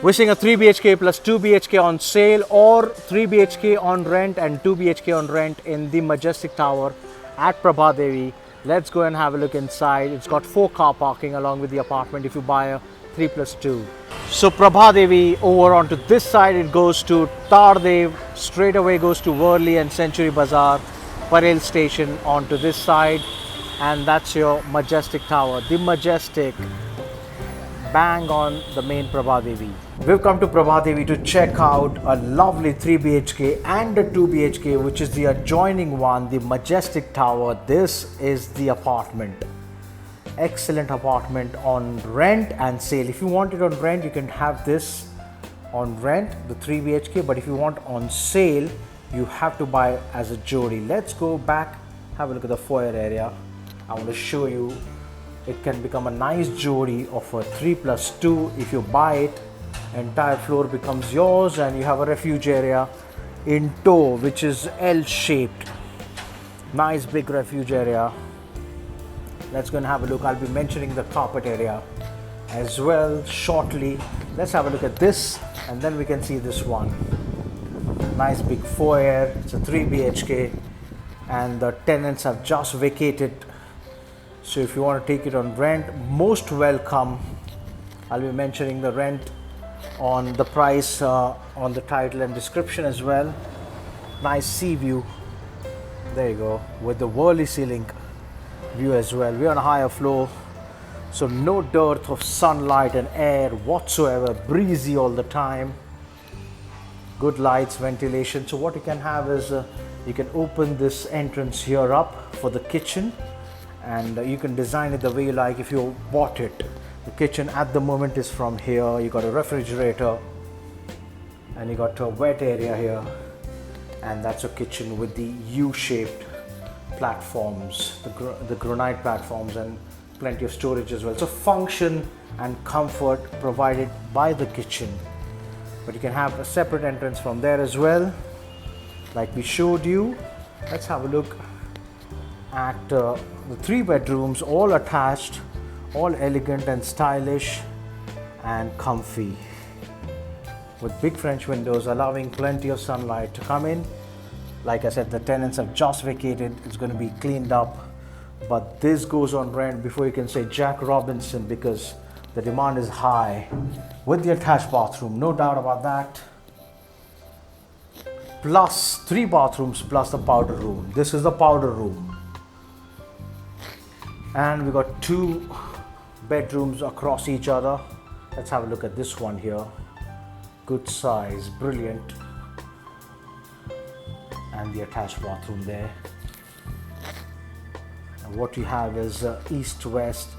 Wishing a 3 BHK plus 2 BHK on sale or 3 BHK on rent and 2 BHK on rent in the Majestic Tower at Prabhadevi. Let's go and have a look inside. It's got 4 car parking along with the apartment if you buy a 3 plus 2. So Prabhadevi, over onto this side it goes to Tardev, straight away goes to Worli and Century Bazaar, Parel station onto this side, and that's your Majestic Tower. The Majestic, bang on the main Prabhadevi. We've come to Prabhadevi to check out a lovely 3 BHK and a 2 BHK, which is the adjoining one, the Majestic Tower. This is the apartment. Excellent apartment on rent and sale. If you want it on rent, you can have this on rent, the 3 BHK, but if you want on sale, you have to buy as a jodi. Let's go back, have a look at the foyer area. I want to show you. It can become a nice jodi of a 3 plus 2. If you buy it, entire floor becomes yours, and you have a refuge area in tow, which is L-shaped. Nice big refuge area. Let's go and have a look. I'll be mentioning the carpet area as well shortly. Let's have a look at this, and then we can see this one. Nice big foyer. It's a 3 BHK, and the tenants have just vacated. So if you want to take it on rent, most welcome. I'll be mentioning the rent on the price on the title and description as well. Nice sea view. There you go, with the Worli ceiling view as well. We're on a higher floor, so no dearth of sunlight and air whatsoever. Breezy all the time. Good lights, ventilation. So what you can have is you can open this entrance here up for the kitchen, and you can design it the way you like if you bought it. The kitchen at the moment is from here. You got a refrigerator, and you got a wet area here, and that's a kitchen with the U-shaped platforms, the granite platforms, and plenty of storage as well. So function and comfort provided by the kitchen, but you can have a separate entrance from there as well, like we showed you. Let's have a look at the 3 bedrooms, all attached, all elegant and stylish and comfy, with big French windows allowing plenty of sunlight to come in. Like I said, the tenants have just vacated. It's going to be cleaned up, but this goes on rent before you can say Jack Robinson, because the demand is high, with the attached bathroom, no doubt about that. Plus 3 bathrooms plus the powder room. This is the powder room, and we got 2 bedrooms across each other. Let's have a look at this one here. Good size, brilliant, and the attached bathroom there. And what you have is east-west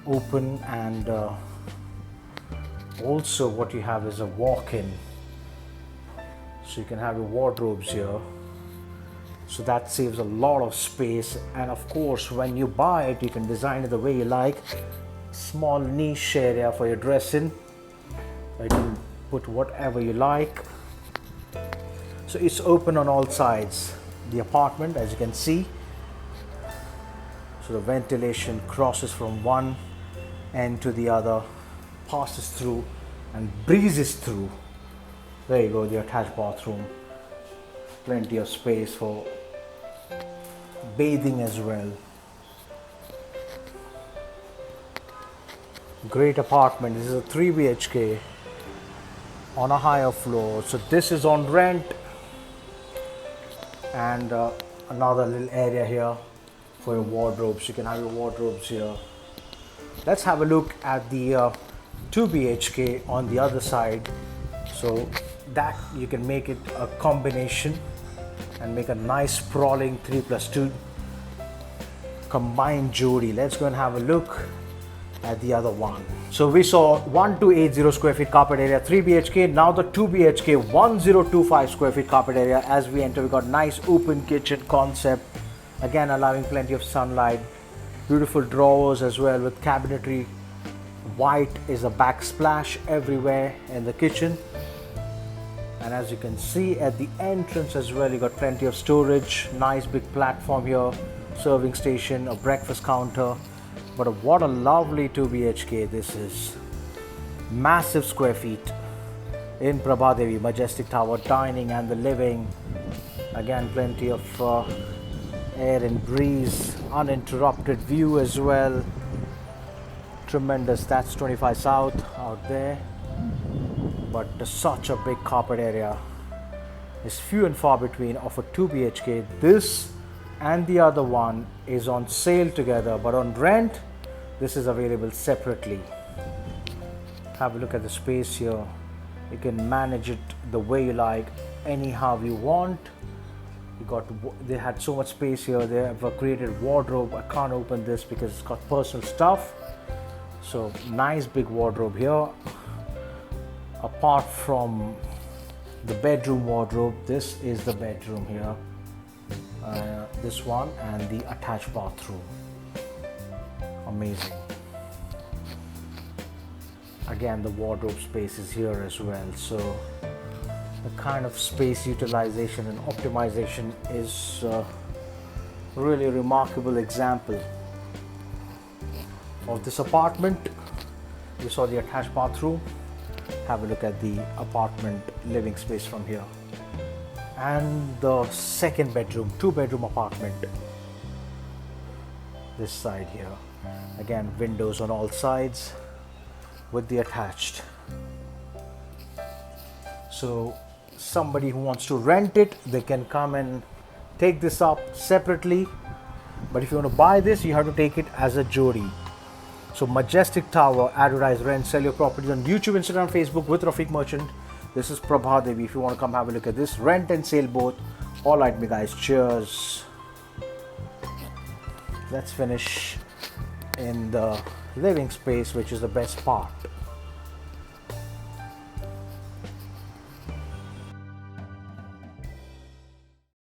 open, and also what you have is a walk-in, so you can have your wardrobes here. So that saves a lot of space, and of course when you buy it, you can design it the way you like. Small niche area for your dressing. You can put whatever you like. So it's open on all sides, the apartment, as you can see. So the ventilation crosses from one end to the other, passes through and breezes through. There you go, the attached bathroom. Plenty of space for bathing as well. Great apartment. This is a 3 BHK on a higher floor. So this is on rent, and another little area here for your wardrobes. You can have your wardrobes here. Let's have a look at the 2 BHK on the other side. So that you can make it a combination and make a nice sprawling 3 plus 2 combined jodi. Let's go and have a look at the other one. So we saw 1280 square feet carpet area, 3 BHK. Now the 2 BHK, 1025 square feet carpet area. As we enter, we got nice open kitchen concept, again allowing plenty of sunlight. Beautiful drawers as well with cabinetry. White is a backsplash everywhere in the kitchen. And as you can see at the entrance as well, you got plenty of storage. Nice big platform here, serving station, a breakfast counter. But what a lovely 2 BHK this is. massive square feet in Prabhadevi, Majestic Tower, dining and the living. Again, plenty of air and breeze, uninterrupted view as well. Tremendous. That's 25 South out there, but such a big carpet area. Is few and far between of a 2 BHK. This and the other one is on sale together, but on rent this is available separately. Have a look at the space here. You can manage it the way you like, anyhow you want. They had so much space here. They have a created wardrobe. I can't open this because it's got personal stuff. So nice big wardrobe here. Apart from the bedroom wardrobe, this is the bedroom here. This one and the attached bathroom. Amazing. Again, the wardrobe space is here as well. So the kind of space utilization and optimization is really a remarkable example of this apartment. You saw the attached bathroom. Have a look at the apartment living space from here. And the second bedroom, 2-bedroom apartment. This side here. Again, windows on all sides with the attached. So somebody who wants to rent it, they can come and take this up separately. But if you want to buy this, you have to take it as a jodi. So Majestic Tower, advertise, rent, sell your properties on YouTube, Instagram, Facebook with Rafiq Merchant. This is Prabhadevi. If you want to come have a look at this, rent and sale both. All right, me guys, cheers. Let's finish in the living space, which is the best part.